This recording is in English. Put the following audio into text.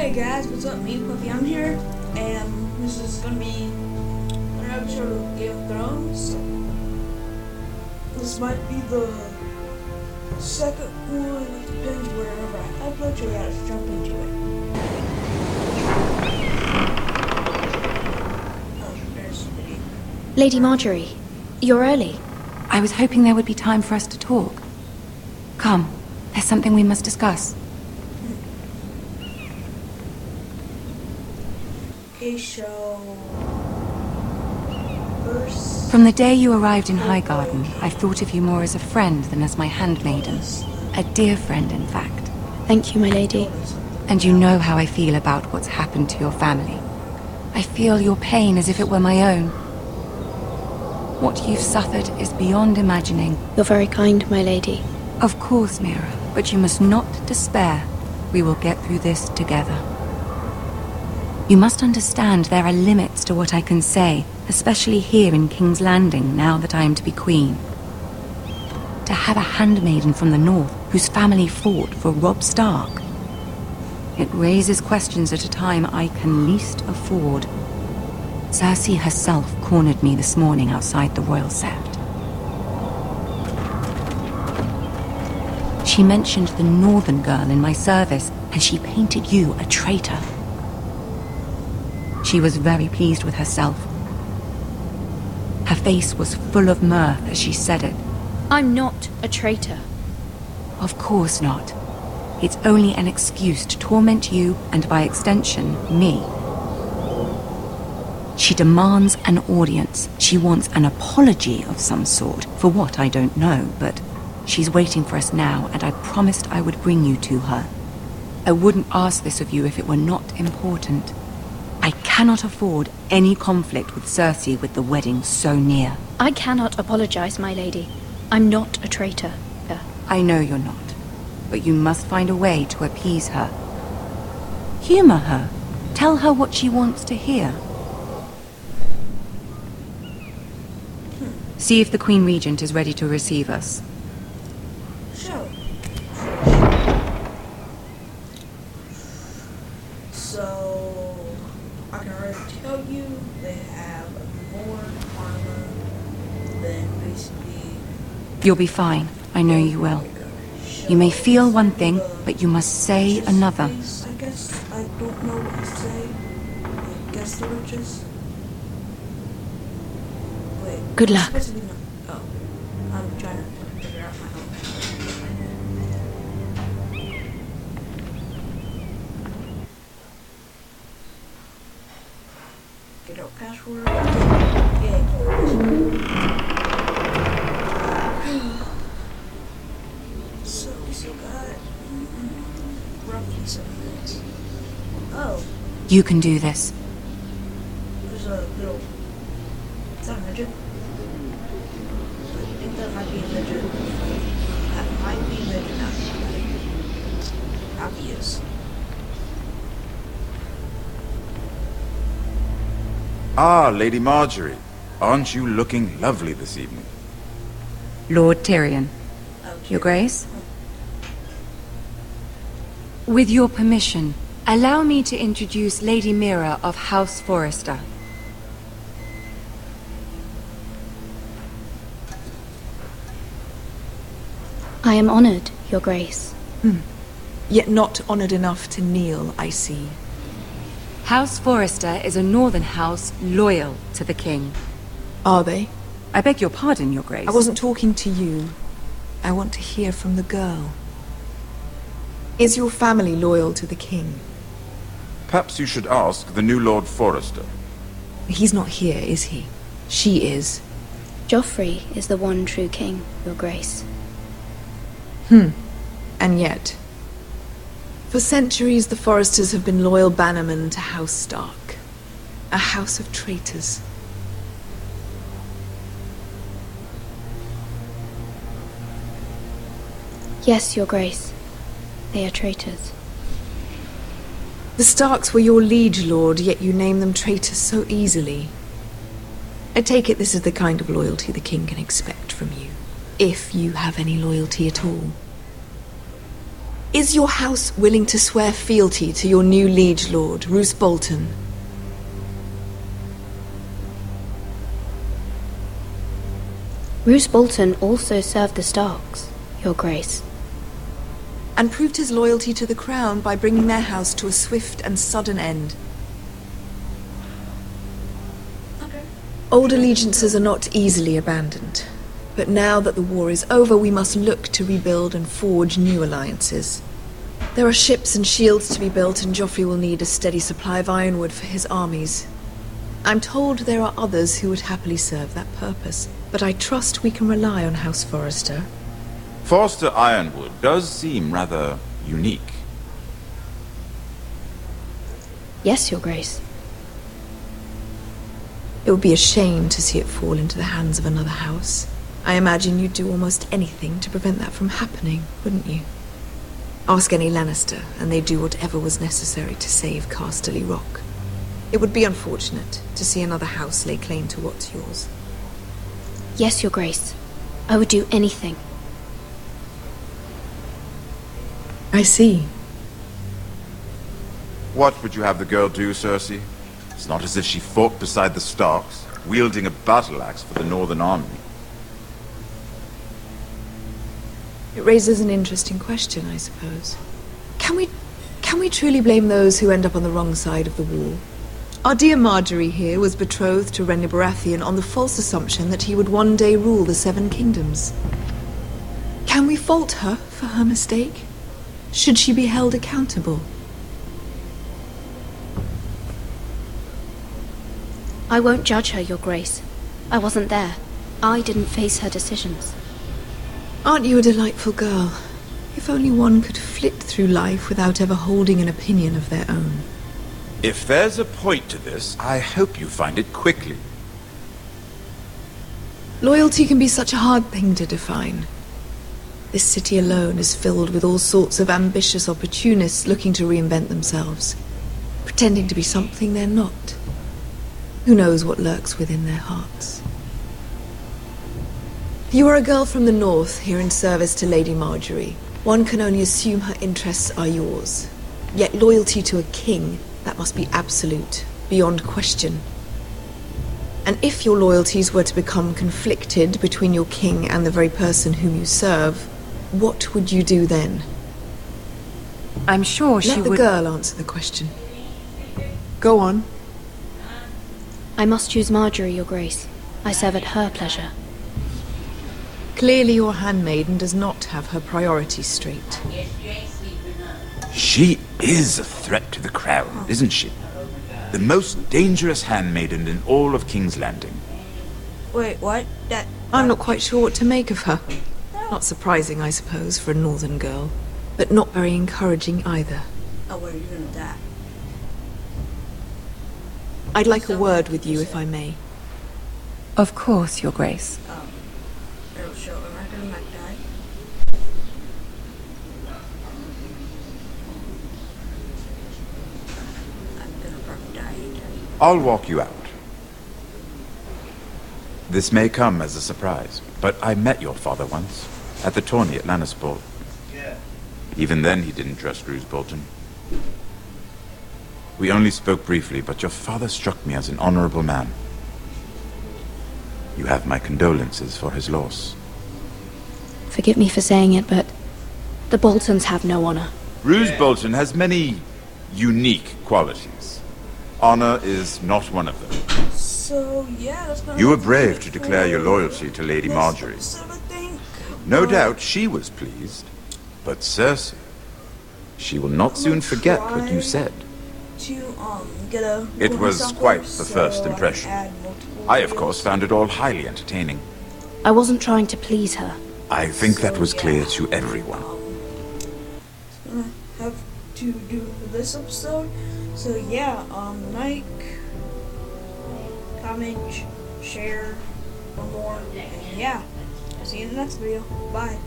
Hey guys, what's up? Me, Puffy, I'm here, and this is gonna be an episode of Game of Thrones. This might be the second one, it depends wherever I upload, so yeah, let's jump into it. Oh, there's Liddy. Lady Marjorie, you're early. I was hoping there would be time for us to talk. Come, there's something we must discuss. Okay, so first, From the day you arrived in Highgarden, I've thought of you more as a friend than as my handmaiden. A dear friend, in fact. Thank you, my lady. And you know how I feel about what's happened to your family. I feel your pain as if it were my own. What you've suffered is beyond imagining. You're very kind, my lady. Of course, Mira, but you must not despair. We will get through this together. You must understand there are limits to what I can say, especially here in King's Landing, now that I am to be queen. To have a handmaiden from the north whose family fought for Robb Stark. It raises questions at a time I can least afford. Cersei herself cornered me this morning outside the Royal Sept. She mentioned the northern girl in my service, and she painted you a traitor. She was very pleased with herself. Her face was full of mirth as she said it. I'm not a traitor. Of course not. It's only an excuse to torment you, and by extension, me. She demands an audience. She wants an apology of some sort, for what I don't know, but she's waiting for us now, and I promised I would bring you to her. I wouldn't ask this of you if it were not important. I cannot afford any conflict with Cersei with the wedding so near. I cannot apologize, my lady. I'm not a traitor. I know you're not, but you must find a way to appease her. Humor her. Tell her what she wants to hear. See if the Queen Regent is ready to receive us. so. So, I can already tell you they have more armor than basically. You'll be fine. I know you will. You may feel one thing, but you must say another. I guess I don't know what to say. I guess the witches. Wait. Good luck. Supposed to be no. Oh, I'm trying to figure out my own. Get out password. Yeah. So we still got roughly 7 minutes. Oh, You can do this. there's a little. Is that a midget? I think that might be a midget. That might be a midget now. Obvious. Ah, Lady Marjorie. Aren't you looking lovely this evening? Lord Tyrion. Your Grace? With your permission, allow me to introduce Lady Mira of House Forrester. I am honored, your grace. Yet not honored enough to kneel, I see. House Forrester is a northern house loyal to the king. Are they? I beg your pardon, Your Grace. I wasn't talking to you. I want to hear from the girl. Is your family loyal to the king? Perhaps you should ask the new Lord Forrester. He's not here, is he? She is. Joffrey is the one true king, your grace. And yet, for centuries the Forresters have been loyal bannermen to House Stark. A house of traitors. Yes, your grace. They are traitors. The Starks were your liege lord, yet you name them traitors so easily. I take it this is the kind of loyalty the king can expect from you, if you have any loyalty at all. Is your house willing to swear fealty to your new liege lord, Roose Bolton? Roose Bolton also served the Starks, Your Grace. And proved his loyalty to the crown by bringing their house to a swift and sudden end. Old allegiances are not easily abandoned. But now that the war is over, we must look to rebuild and forge new alliances. There are ships and shields to be built, and Joffrey will need a steady supply of ironwood for his armies. I'm told there are others who would happily serve that purpose, but I trust we can rely on House Forrester. Forster Ironwood does seem rather unique. Yes, Your Grace. It would be a shame to see it fall into the hands of another house. I imagine you'd do almost anything to prevent that from happening, wouldn't you? Ask any Lannister, and they'd do whatever was necessary to save Casterly Rock. It would be unfortunate to see another house lay claim to what's yours. Yes, Your Grace. I would do anything. I see. What would you have the girl do, Cersei? It's not as if she fought beside the Starks, wielding a battle axe for the Northern Army. It raises an interesting question, I suppose. Can we truly blame those who end up on the wrong side of the wall? Our dear Marjorie here was betrothed to Renly Baratheon on the false assumption that he would one day rule the Seven Kingdoms. Can we fault her for her mistake? Should she be held accountable? I won't judge her, Your Grace. I wasn't there. I didn't face her decisions. Aren't you a delightful girl? If only one could flit through life without ever holding an opinion of their own. If there's a point to this, I hope you find it quickly. Loyalty can be such a hard thing to define. This city alone is filled with all sorts of ambitious opportunists looking to reinvent themselves, pretending to be something they're not. Who knows what lurks within their hearts? You are a girl from the north, here in service to Lady Marjorie. One can only assume her interests are yours. Yet loyalty to a king, that must be absolute, beyond question. And if your loyalties were to become conflicted between your king and the very person whom you serve, what would you do then? I'm sure she would... Let the girl answer the question. Go on. I must choose Marjorie, Your Grace. I serve at her pleasure. Clearly your handmaiden does not have her priorities straight. She is a threat to the crown, isn't she? The most dangerous handmaiden in all of King's Landing. Wait, what? I'm not quite sure what to make of her. Not surprising, I suppose, for a northern girl, but not very encouraging either. Oh, where are you gonna die? I'd like a word with you, if I may. Of course, Your Grace. It'll show. Am I gonna not die? I'm gonna probably die. I'll walk you out. This may come as a surprise, but I met your father once, at the tourney at Lannisport. Even then he didn't trust Roose Bolton. We only spoke briefly, but your father struck me as an honorable man. You have my condolences for his loss. Forgive me for saying it, but the Boltons have no honor. Roose Bolton has many unique qualities. Honor is not one of them. So, yeah, that's gonna You were have brave it to declare your for loyalty to Lady this Marjorie. episode, I think. No doubt she was pleased, but Cersei, she will not soon forget what you said. To get a It bonus was on quite first, the so first I can impression. add multiple I, of videos. course, found it all highly entertaining. I wasn't trying to please her. I think that was So, clear yeah. to everyone. Gonna have to do for this episode. So yeah, like, comment, share for more, and yeah, see you in the next video. Bye.